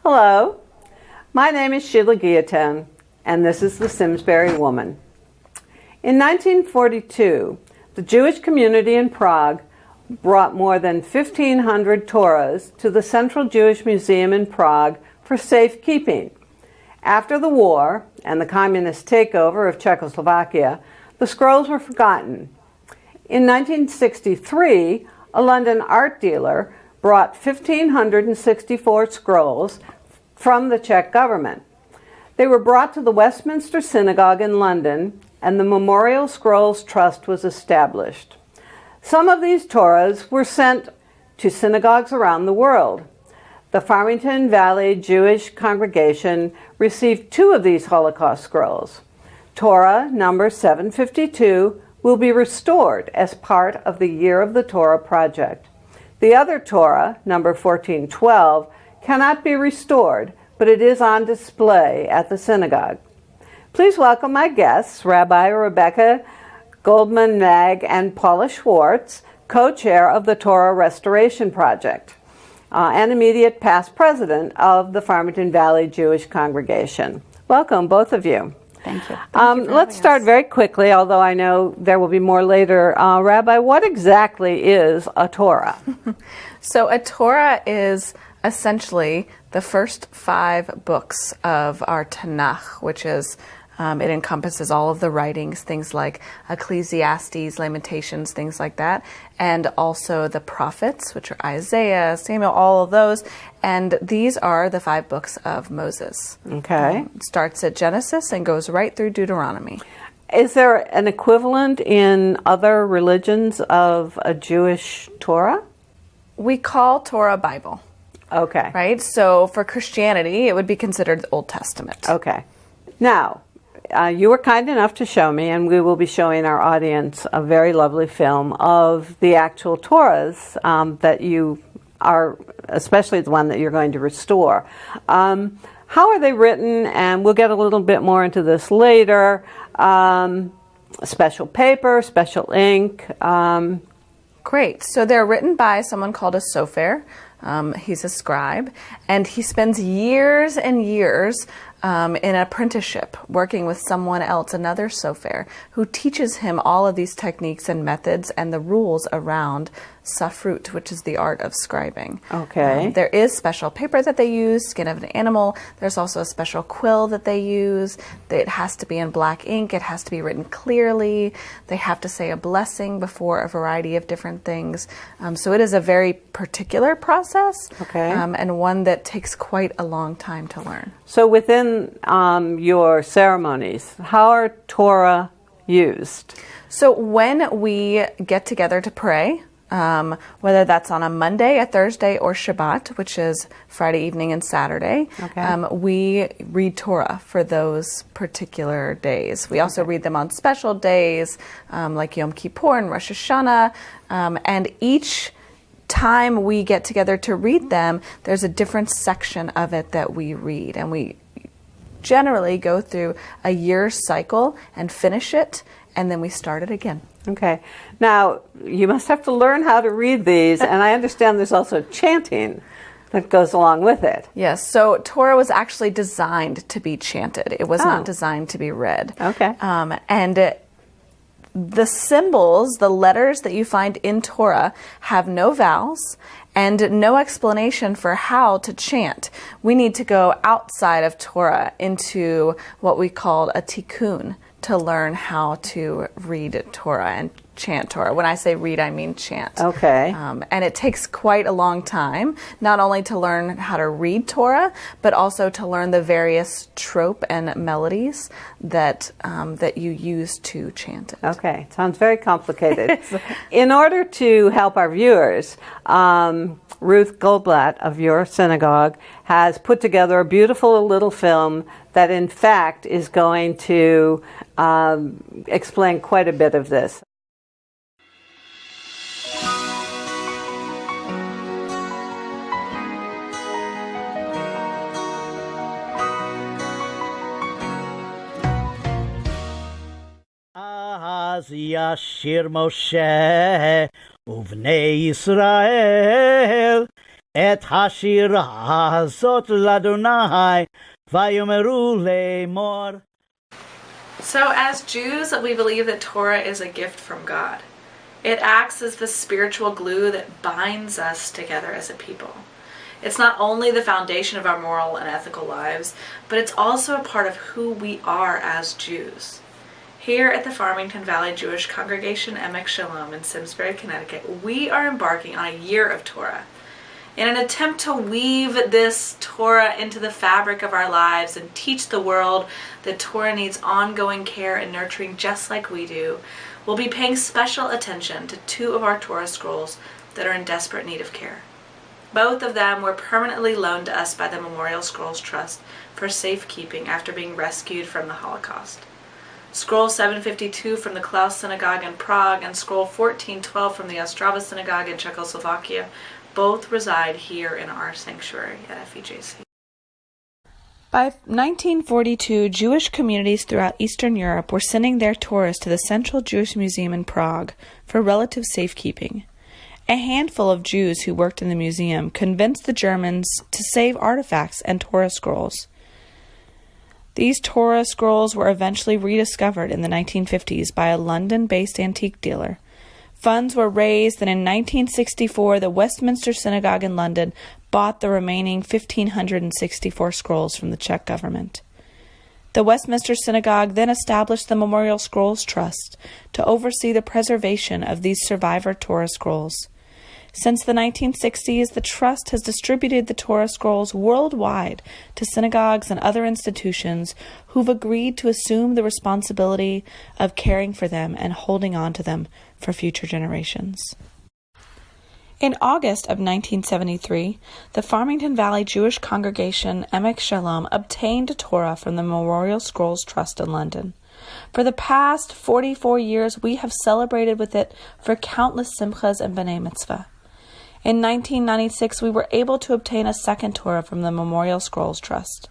Hello, my name is Sheila Guillotin, and this is the Simsbury Woman. In 1942, the Jewish community in Prague brought more than 1,500 Torahs to the Central Jewish Museum in Prague for safekeeping. After the war and the communist takeover of Czechoslovakia, the scrolls were forgotten. In 1963, a London art dealer brought 1,564 scrolls from the Czech government. They were brought to the Westminster Synagogue in London, and the Memorial Scrolls Trust was established. Some of these Torahs were sent to synagogues around the world. The Farmington Valley Jewish congregation received 2 of these Holocaust scrolls. Torah number 752 will be restored as part of the Year of the Torah project. The other Torah, number 1412, cannot be restored, but it is on display at the synagogue. Please welcome my guests, Rabbi Rebekah Goldman and Paula Schwartz, co-chair of the Torah Restoration Project, and immediate past president of the Farmington Valley Jewish Congregation. Welcome, both of you. Thank you. Let's start very quickly, although I know there will be more later. Rabbi, what exactly is a Torah? So a Torah is essentially the first 5 books of our Tanakh, which is it encompasses all of the writings, things like Ecclesiastes, Lamentations, things like that, and also the prophets, which are Isaiah, Samuel, all of those. And these are the 5 books of Moses. Okay. Starts at Genesis and goes right through Deuteronomy. Is there an equivalent in other religions of a Jewish Torah? We call Torah Bible. Okay. Right? So for Christianity, it would be considered the Old Testament. Okay. Now, you were kind enough to show me, and we will be showing our audience a very lovely film of the actual Torahs that you are, especially the one that you're going to restore. How are they written? And we'll get a little bit more into this later. Special paper, special ink. Great. So they're written by someone called a sofer. He's a scribe, and he spends years and years in apprenticeship working with someone else, another sofer, who teaches him all of these techniques and methods and the rules around safrut, which is the art of scribing. Okay. There is special paper that they use, skin of an animal. There's also a special quill that they use. It has to be in black ink. It has to be written clearly. They have to say a blessing before a variety of different things. So it is a very particular process, okay, and one that takes quite a long time to learn. So within your ceremonies, how are Torah used? So when we get together to pray, whether that's on a Monday, a Thursday, or Shabbat, which is Friday evening and Saturday, okay, we read Torah for those particular days. We also read them on special days, like Yom Kippur and Rosh Hashanah, and each time we get together to read them, there's a different section of it that we read, and we generally go through a year cycle and finish it, and then we start it again. Okay. Now, you must have to learn how to read these, and I understand there's also chanting that goes along with it. Yes. So Torah was actually designed to be chanted. It was not designed to be read. Okay. And the symbols, the letters that you find in Torah have no vowels and no explanation for how to chant. We need to go outside of Torah into what we call a tikkun to learn how to read Torah and chant Torah. When I say read, I mean chant. Okay. And it takes quite a long time, not only to learn how to read Torah, but also to learn the various trope and melodies that that you use to chant it. Okay. Sounds very complicated. In order to help our viewers, Ruth Goldblatt of your synagogue has put together a beautiful little film that in fact is going to explain quite a bit of this. אז ישיר משה ובני ישראל את השיר הזאת לאדוני, ויאמרו לאמור. So as Jews, we believe that Torah is a gift from God. It acts as the spiritual glue that binds us together as a people. It's not only the foundation of our moral and ethical lives, but it's also a part of who we are as Jews. Here at the Farmington Valley Jewish Congregation Emek Shalom in Simsbury, Connecticut, we are embarking on a year of Torah. In an attempt to weave this Torah into the fabric of our lives and teach the world that Torah needs ongoing care and nurturing just like we do, we'll be paying special attention to two of our Torah scrolls that are in desperate need of care. Both of them were permanently loaned to us by the Memorial Scrolls Trust for safekeeping after being rescued from the Holocaust. Scroll 752 from the Klaus Synagogue in Prague and Scroll 1412 from the Ostrava Synagogue in Czechoslovakia both reside here in our sanctuary at FEJC. By 1942, Jewish communities throughout Eastern Europe were sending their Torahs to the Central Jewish Museum in Prague for relative safekeeping. A handful of Jews who worked in the museum convinced the Germans to save artifacts and Torah scrolls. These Torah scrolls were eventually rediscovered in the 1950s by a London-based antique dealer. Funds were raised, and in 1964, the Westminster Synagogue in London bought the remaining 1,564 scrolls from the Czech government. The Westminster Synagogue then established the Memorial Scrolls Trust to oversee the preservation of these survivor Torah scrolls. Since the 1960s, the Trust has distributed the Torah scrolls worldwide to synagogues and other institutions who've agreed to assume the responsibility of caring for them and holding on to them for future generations. In August of 1973, the Farmington Valley Jewish Congregation Emek Shalom obtained a Torah from the Memorial Scrolls Trust in London. For the past 44 years, we have celebrated with it for countless simchas and b'nai mitzvah. In 1996, we were able to obtain a second Torah from the Memorial Scrolls Trust.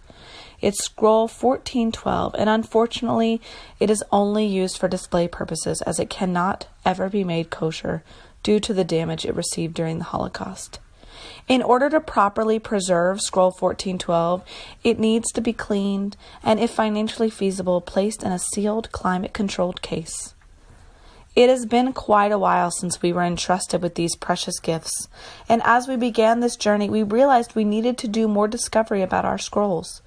It's Scroll 1412, and unfortunately, it is only used for display purposes as it cannot ever be made kosher due to the damage it received during the Holocaust. In order to properly preserve Scroll 1412, it needs to be cleaned and, if financially feasible, placed in a sealed, climate-controlled case. It has been quite a while since we were entrusted with these precious gifts, and as we began this journey, we realized we needed to do more discovery about our scrolls.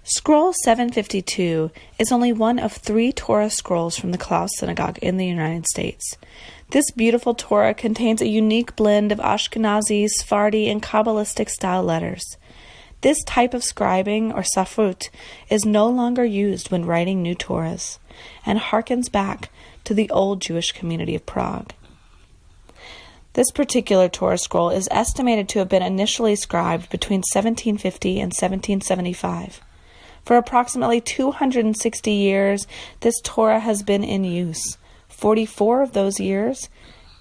Scroll 752 is only one of 3 Torah scrolls from the Klaus Synagogue in the United States. This beautiful Torah contains a unique blend of Ashkenazi, Sephardi, and Kabbalistic style letters. This type of scribing, or safrut, is no longer used when writing new Torahs, and harkens back to the old Jewish community of Prague. This particular Torah scroll is estimated to have been initially scribed between 1750 and 1775. For approximately 260 years, this Torah has been in use. 44 of those years,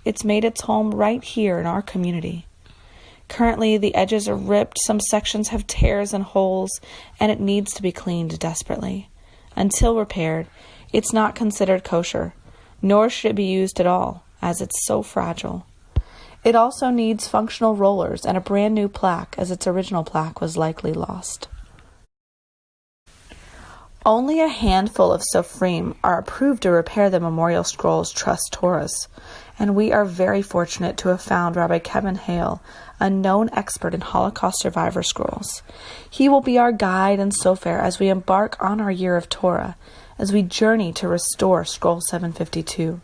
it's made its home right here in our community. Currently, the edges are ripped, some sections have tears and holes, and it needs to be cleaned desperately. Until repaired, it's not considered kosher, nor should it be used at all, as it's so fragile. It also needs functional rollers and a brand new plaque, as its original plaque was likely lost. Only a handful of sofrim are approved to repair the Memorial Scrolls Trust Torahs, and we are very fortunate to have found Rabbi Kevin Hale, a known expert in Holocaust survivor scrolls. He will be our guide and sofer as we embark on our year of Torah, as we journey to restore Scroll 752.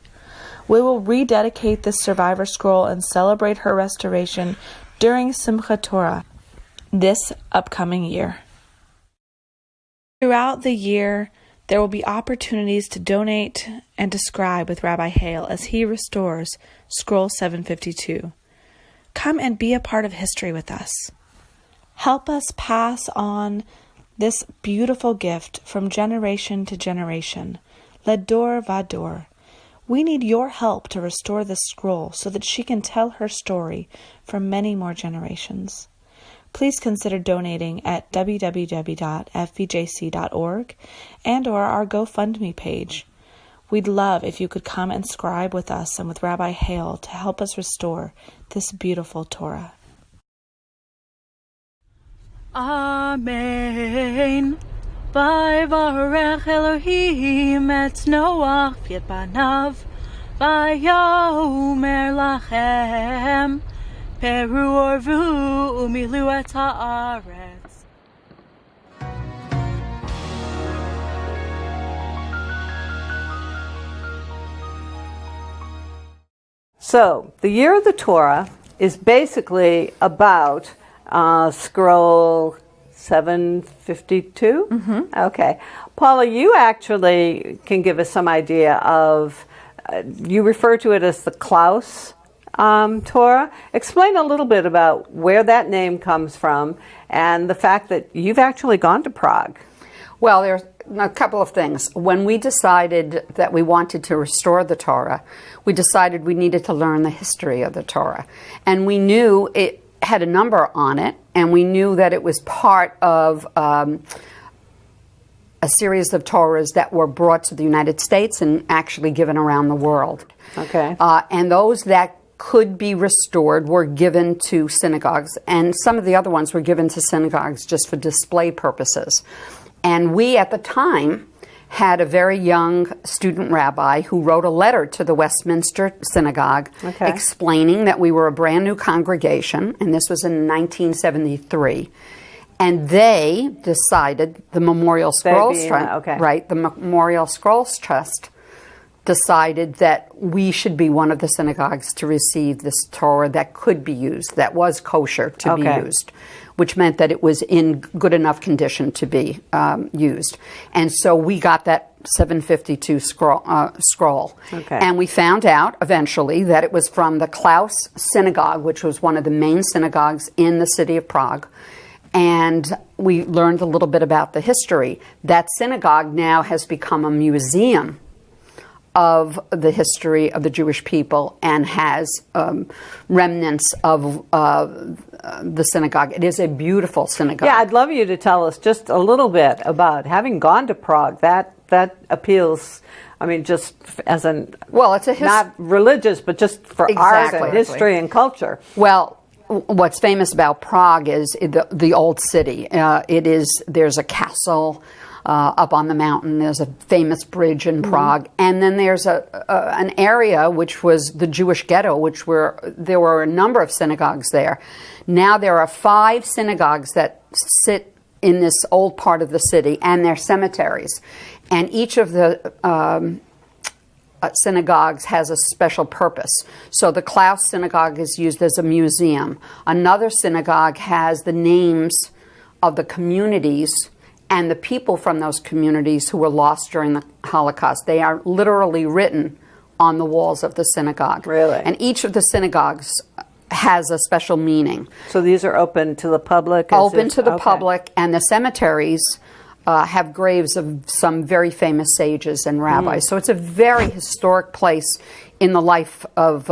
We will rededicate this survivor scroll and celebrate her restoration during Simchat Torah this upcoming year. Throughout the year, there will be opportunities to donate and to scribe with Rabbi Hale as he restores Scroll 752. Come and be a part of history with us. Help us pass on this beautiful gift from generation to generation, ledor vador. We need your help to restore this scroll so that she can tell her story for many more generations. Please consider donating at www.fvjc.org and or our GoFundMe page. We'd love if you could come and scribe with us and with Rabbi Hale to help us restore this beautiful Torah. Amen. Vayvarech Elohim et Noach v'et banav vayomer lachem peru orvu umilu et haaretz. So, the year of the Torah is basically about scroll 752? Okay. Paula, you actually can give us some idea of, you refer to it as the Klaus Torah. Explain a little bit about where that name comes from and the fact that you've actually gone to Prague. Well, there's a couple of things. When we decided that we wanted to restore the Torah, we decided we needed to learn the history of the Torah. And we knew it had a number on it, and we knew that it was part of a series of Torahs that were brought to the United States and actually given around the world. Okay. And those that could be restored were given to synagogues, and some of the other ones were given to synagogues just for display purposes. And we, at the time, had a very young student rabbi who wrote a letter to the Westminster Synagogue explaining that we were a brand new congregation, and this was in 1973. And they decided, the Memorial Scrolls Trust, right, the Memorial Scrolls Trust decided that we should be one of the synagogues to receive this Torah that could be used, that was kosher to be used, which meant that it was in good enough condition to be used. And so we got that 752 scroll. And we found out eventually that it was from the Klaus Synagogue, which was one of the main synagogues in the city of Prague. And we learned a little bit about the history. That synagogue now has become a museum of the history of the Jewish people and has remnants of the synagogue. It is a beautiful synagogue. Yeah, I'd love you to tell us just a little bit about having gone to Prague. That appeals, I mean, just as an, well, it's a not religious, but just for art and history and culture. Well, what's famous about Prague is the old city. There's a castle up on the mountain. There's a famous bridge in Prague, and then there's an area which was the Jewish ghetto, there were a number of synagogues there. Now there are 5 synagogues that sit in this old part of the city, and they're cemeteries, and each of the synagogues has a special purpose. So the Klaus Synagogue is used as a museum. Another synagogue has the names of the communities and the people from those communities who were lost during the Holocaust. They are literally written on the walls of the synagogue. Really? And each of the synagogues has a special meaning. So these are open to the public? Open to the public, and the cemeteries have graves of some very famous sages and rabbis. So it's a very historic place in the life of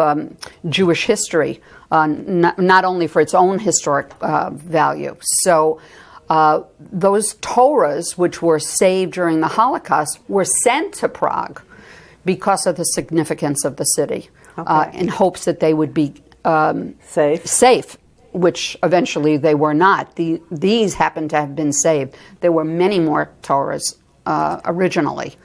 Jewish history, not only for its own historic value. So those Torahs, which were saved during the Holocaust, were sent to Prague because of the significance of the city, in hopes that they would be safe, which eventually they were not. These happened to have been saved. There were many more Torahs originally,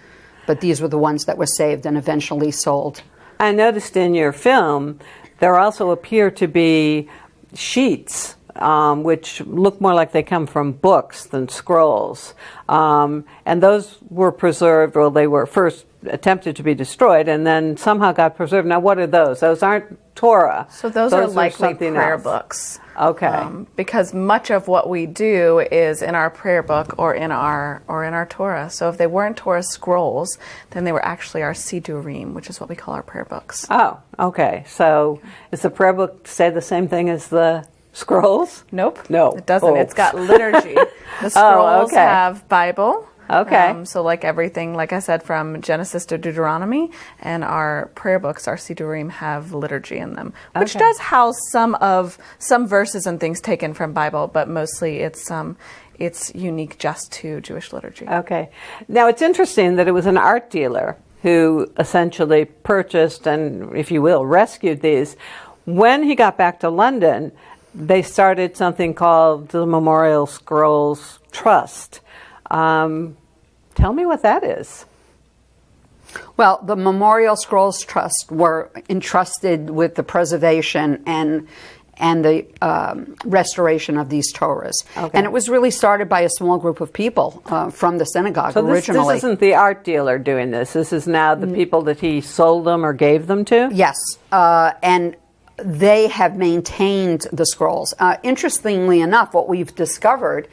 but these were the ones that were saved and eventually sold. I noticed in your film there also appear to be sheets which look more like they come from books than scrolls. And those were preserved, well, they were first attempted to be destroyed and then somehow got preserved. Now, what are those? Those aren't Torah. So those are likely prayer books. Okay. Because much of what we do is in our prayer book or in our Torah. So if they weren't Torah scrolls, then they were actually our Sidurim, which is what we call our prayer books. Oh, okay. So does the prayer book say the same thing as the scrolls? Nope. No. It doesn't. It's got liturgy. The scrolls have Bible. Okay. So like everything, like I said, from Genesis to Deuteronomy, and our prayer books, our Sidurim, have liturgy in them, which does house some verses and things taken from Bible, but mostly it's unique just to Jewish liturgy. Okay. Now, it's interesting that it was an art dealer who essentially purchased and, if you will, rescued these. When he got back to London, they started something called the Memorial Scrolls Trust. Tell me what that is. Well, the Memorial Scrolls Trust were entrusted with the preservation and the restoration of these Torahs. Okay. And it was really started by a small group of people from the synagogue originally. This isn't the art dealer doing this. This is now the people that he sold them or gave them to? Yes. And they have maintained the scrolls. Interestingly enough, what we've discovered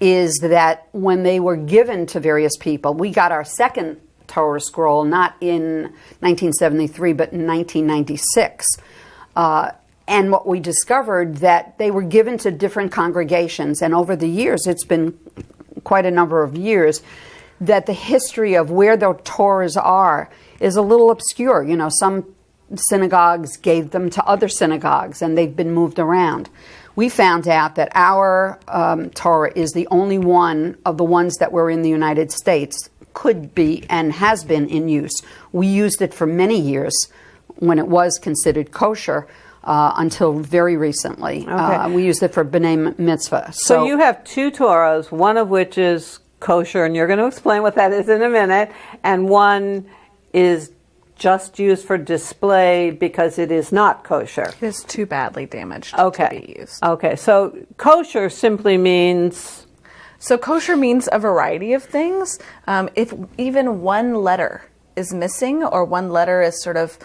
is that when they were given to various people, we got our second Torah scroll not in 1973 but in 1996. And what we discovered that they were given to different congregations, and over the years, it's been quite a number of years, that the history of where the Torahs are is a little obscure. You know, some synagogues gave them to other synagogues and they've been moved around. We found out that our Torah is the only one of the ones that were in the United States, could be and has been in use. We used it for many years when it was considered kosher. Until very recently. Okay. We used it for B'nai Mitzvah. So you have two Torahs, one of which is kosher, and you're going to explain what that is in a minute, and one is just used for display because it is not kosher. It is too badly damaged to be used. Okay, so kosher simply means... So kosher means a variety of things. If even one letter is missing or one letter is sort of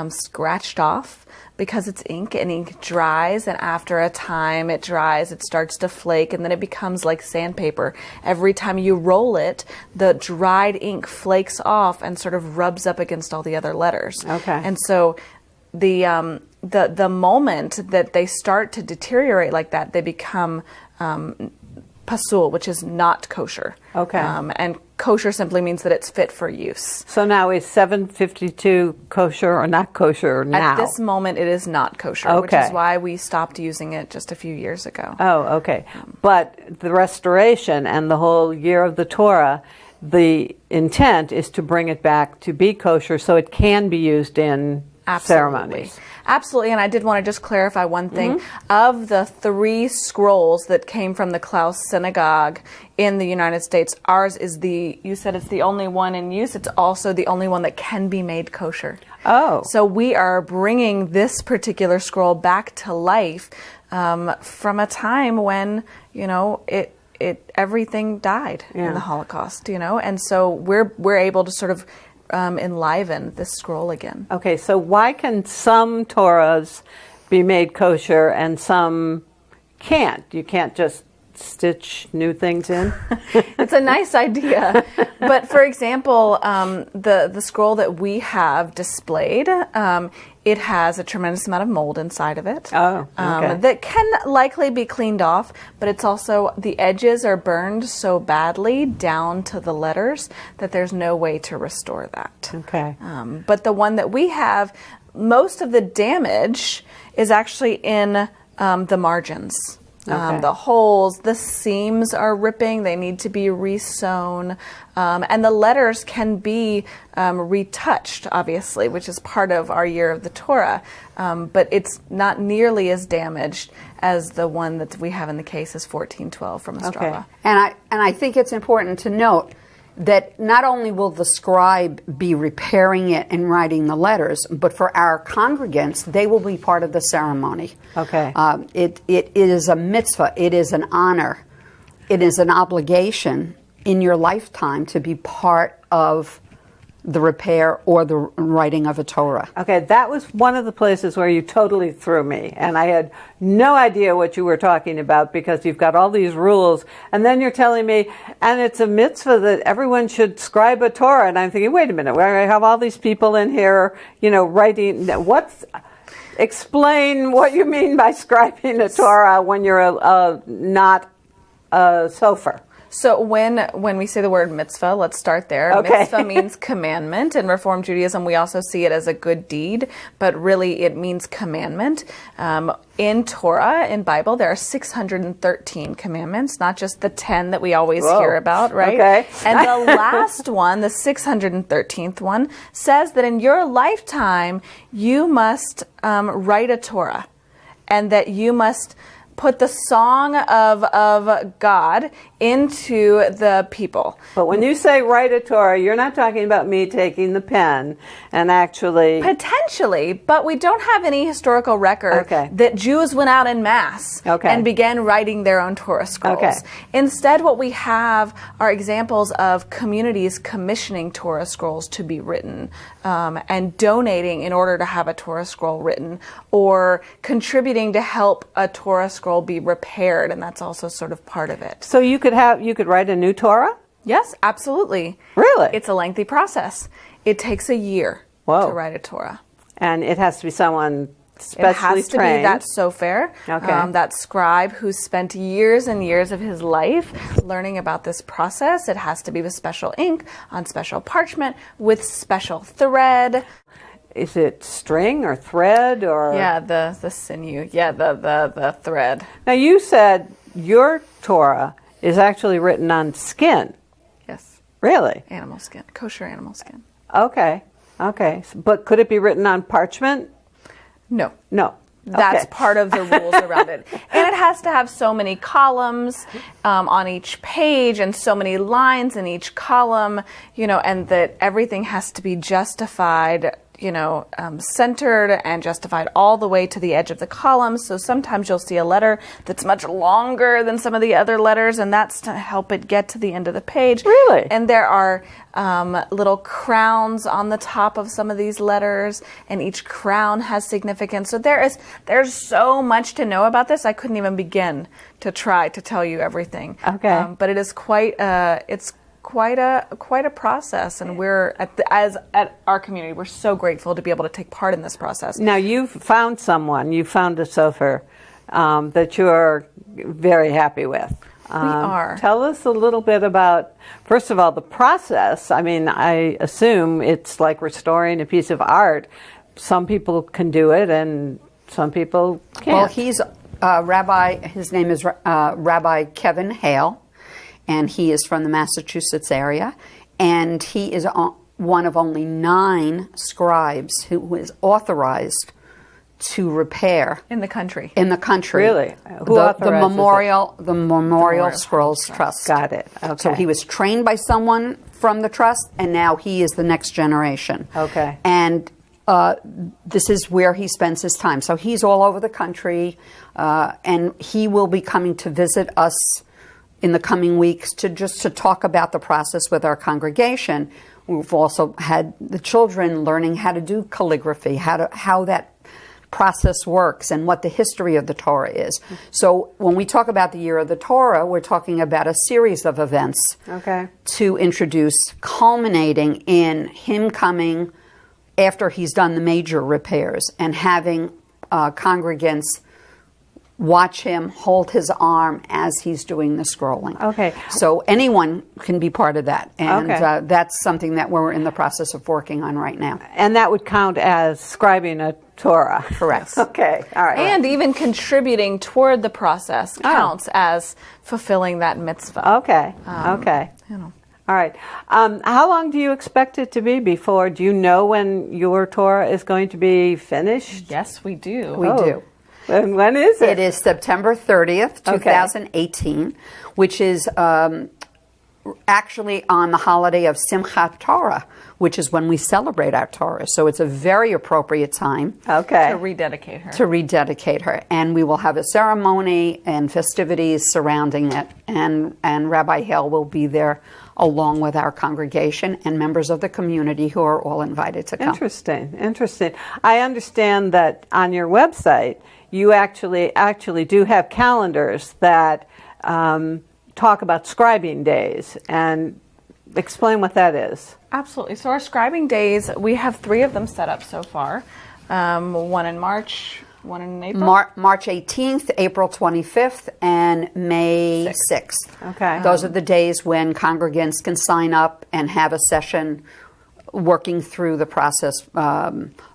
scratched off, because it's ink, and ink dries, and after a time it dries, it starts to flake, and then it becomes like sandpaper. Every time you roll it, the dried ink flakes off and sort of rubs up against all the other letters. Okay. And so the moment that they start to deteriorate like that, they become pasul, which is not kosher. Okay. And kosher simply means that it's fit for use. So now is 752 kosher or not kosher now? At this moment, it is not kosher, which is why we stopped using it just a few years ago. Oh, okay. But the restoration and the whole year of the Torah, the intent is to bring it back to be kosher so it can be used in ceremonies. Absolutely, and I did want to just clarify one thing. Of the 3 scrolls that came from the Klaus Synagogue in the United States, ours is you said it's the only one in use. It's also the only one that can be made kosher. Oh. So we are bringing this particular scroll back to life from a time when, everything died in the Holocaust, and so we're able to sort of enliven this scroll again. Okay, so why can some Torahs be made kosher and some can't? You can't just stitch new things in? It's a nice idea. But for example, the scroll that we have displayed, it has a tremendous amount of mold inside of it. Oh, okay. That can likely be cleaned off, but it's also, the edges are burned so badly down to the letters that there's no way to restore that. Okay. But the one that we have, most of the damage is actually in the margins. Okay. The holes, the seams are ripping, they need to be re-sewn, and the letters can be retouched, obviously, which is part of our year of the Torah, but it's not nearly as damaged as the one that we have in the case is 1412 from Ostrava. Okay. And I think it's important to note that not only will the scribe be repairing it and writing the letters, but for our congregants, they will be part of the ceremony. Okay. It is a mitzvah. It is an honor. It is an obligation in your lifetime to be part of the repair or the writing of a Torah. Okay, that was one of the places where you totally threw me, and I had no idea what you were talking about because you've got all these rules, and then you're telling me, and it's a mitzvah that everyone should scribe a Torah, and I'm thinking, wait a minute, I have all these people in here, writing, explain what you mean by scribing a Torah when you're not a sofer. So when we say the word mitzvah, let's start there. Okay. Mitzvah means commandment. In Reform Judaism, we also see it as a good deed, but really it means commandment. In Torah, in Bible, there are 613 commandments, not just the 10 that we always hear about, right? Okay. And the last one, the 613th one, says that in your lifetime, you must write a Torah, and that you must put the song of God into the people. But when you say write a Torah, you're not talking about me taking the pen and actually... Potentially, but we don't have any historical record Okay. that Jews went out en masse Okay. and began writing their own Torah scrolls. Okay. Instead, what we have are examples of communities commissioning Torah scrolls to be written, and donating in order to have a Torah scroll written, or contributing to help a Torah scroll be repaired, and that's also sort of part of it. So you could write a new Torah? Yes, absolutely. Really? It's a lengthy process. It takes a year Whoa. to write a Torah. And it has to be someone It specially has to trained. be that sofer, Okay. that scribe who spent years and years of his life learning about this process. It has to be with special ink, on special parchment, with special thread. Is it string or thread or? Yeah, the sinew. Yeah, the thread. Now you said your Torah is actually written on skin. Yes, Really? animal skin, kosher animal skin. Okay. But could it be written on parchment? No. No. That's Okay. part of the rules around it. And it has to have so many columns on each page and so many lines in each column, and that everything has to be justified, centered and justified all the way to the edge of the column. So sometimes you'll see a letter that's much longer than some of the other letters, and that's to help it get to the end of the page. Really? And there are little crowns on the top of some of these letters, and each crown has significance. So there's so much to know about this. I couldn't even begin to try to tell you everything. Okay. But it is quite quite a process, and we're at our community, we're so grateful to be able to take part in this process. Now you found a sofer that you're very happy with. We are. Tell us a little bit about, first of all, the process. I mean, I assume it's like restoring a piece of art. Some people can do it, and some people can't. Well, he's Rabbi. His name is Rabbi Kevin Hale, and he is from the Massachusetts area, and he is one of only 9 scribes who is authorized to repair In the country. Really? Who the authorizes Memorial Scrolls Trust. Got it. Okay. So he was trained by someone from the trust, and now he is the next generation. Okay. And this is where he spends his time. So he's all over the country, and he will be coming to visit us in the coming weeks to talk about the process with our congregation. We've also had the children learning how to do calligraphy, how that process works, and what the history of the Torah is. So when we talk about the Year of the Torah, we're talking about a series of events to introduce, culminating in him coming after he's done the major repairs and having congregants watch him hold his arm as he's doing the scrolling. Okay. So anyone can be part of that. And Okay. that's something that we're in the process of working on right now. And that would count as scribing a Torah. Correct. Okay. All right. And even contributing toward the process counts as fulfilling that mitzvah. Okay. Okay. You know. All right. How long do you expect it to be before? Do you know when your Torah is going to be finished? Yes, we do. We do. And when is it? It is September 30th, Okay. 2018, which is actually on the holiday of Simchat Torah, which is when we celebrate our Torah. So it's a very appropriate time Okay. To rededicate her. to rededicate her. And we will have a ceremony and festivities surrounding it. And Rabbi Hale will be there along with our congregation and members of the community who are all invited to come. Interesting. I understand that on your website you actually do have calendars that talk about scribing days, and explain what that is. Absolutely. So our scribing days, we have 3 of them set up so far. One in March, one in April? March 18th, April 25th, and May 6th. Okay. Those are the days when congregants can sign up and have a session working through the process,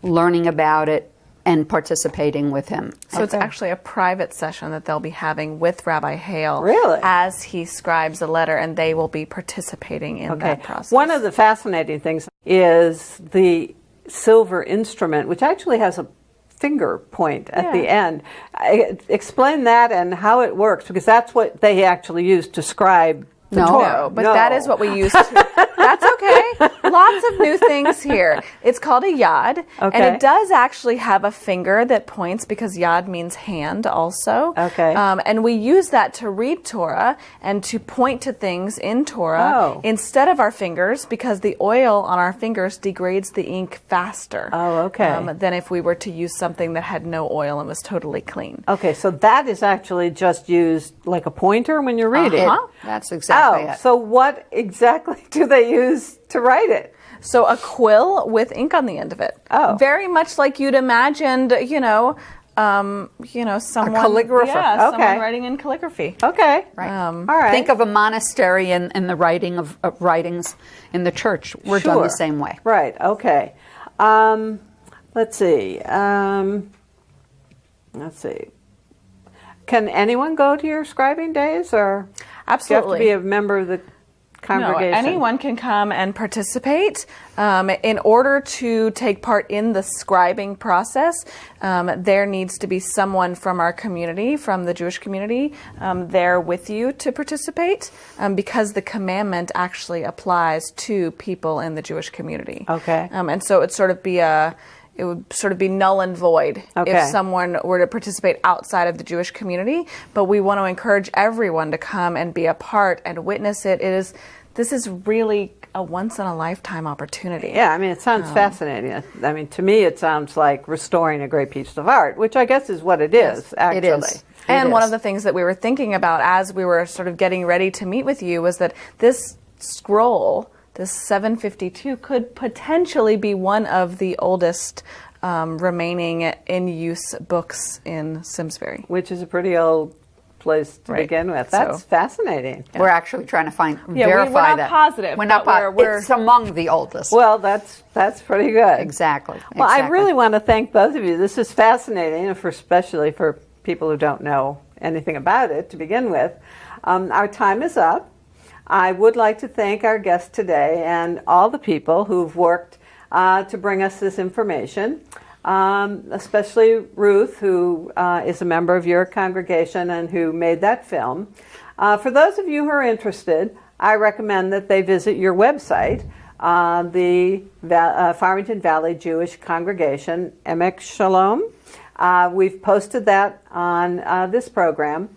learning about it, and participating with him. So it's actually a private session that they'll be having with Rabbi Hale Really? as he scribes a letter, and they will be participating in that process. One of the fascinating things is the silver instrument, which actually has a finger point at the end. Explain that and how it works, because that's what they actually use to scribe the Torah. No, but that is what we use to. That's okay. Lots of new things here. It's called a yad, and it does actually have a finger that points because yad means hand also. Okay. And we use that to read Torah and to point to things in Torah instead of our fingers, because the oil on our fingers degrades the ink faster. Than if we were to use something that had no oil and was totally clean. Okay, so that is actually just used like a pointer when you're reading. That's exactly it. So what exactly do they use to write it? So a quill with ink on the end of it. Very much like you'd imagined, someone, a calligrapher. Someone writing in calligraphy. Okay. Right. All right. Think of a monastery and the writing of writings in the church. We're done the same way. Right. Okay. Let's see. Can anyone go to your scribing days, or Absolutely. do you have to be a member of the congregation? No, anyone can come and participate. In order to take part in the scribing process, there needs to be someone from our community, from the Jewish community, there with you to participate, because the commandment actually applies to people in the Jewish community. Okay. And so it would sort of be null and void if someone were to participate outside of the Jewish community. But we want to encourage everyone to come and be a part and witness it. This is really a once-in-a-lifetime opportunity. Yeah, I mean, it sounds fascinating. I mean, to me, it sounds like restoring a great piece of art, which I guess is what it is, actually. It is. And one of the things that we were thinking about as we were sort of getting ready to meet with you was that this scroll, this 752, could potentially be one of the oldest remaining in-use books in Simsbury. Which is a pretty old place to begin with. That's fascinating. We're actually trying to verify we're not that. Positive. We're not positive. It's among the oldest. Well, that's pretty good. Exactly. Well, I really want to thank both of you. This is fascinating, especially for people who don't know anything about it to begin with. Our time is up. I would like to thank our guest today and all the people who've worked to bring us this information, especially Ruth, who is a member of your congregation and who made that film. For those of you who are interested, I recommend that they visit your website, the Farmington Valley Jewish Congregation, Emek Shalom. We've posted that on this program.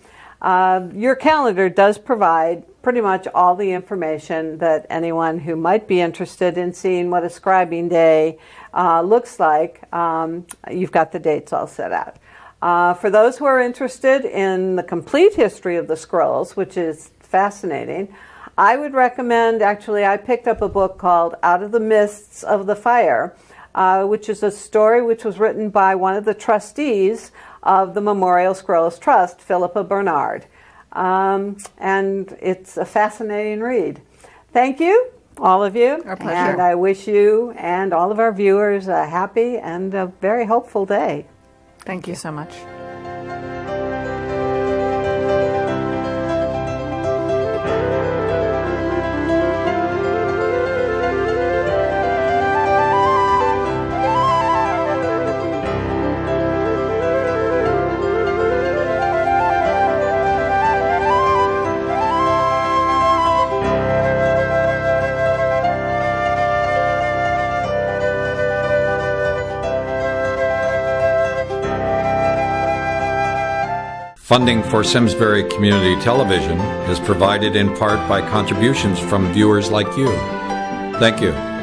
Your calendar does provide pretty much all the information that anyone who might be interested in seeing what a scribing day looks like, you've got the dates all set out. For those who are interested in the complete history of the scrolls, which is fascinating, I would recommend, actually, I picked up a book called Out of the Mists of the Fire, which is a story which was written by one of the trustees of the Memorial Scrolls Trust, Philippa Bernard. And it's a fascinating read. Thank you, all of you. Our pleasure. And I wish you and all of our viewers a happy and a very hopeful day. Thank you so much. Funding for Simsbury Community Television is provided in part by contributions from viewers like you. Thank you.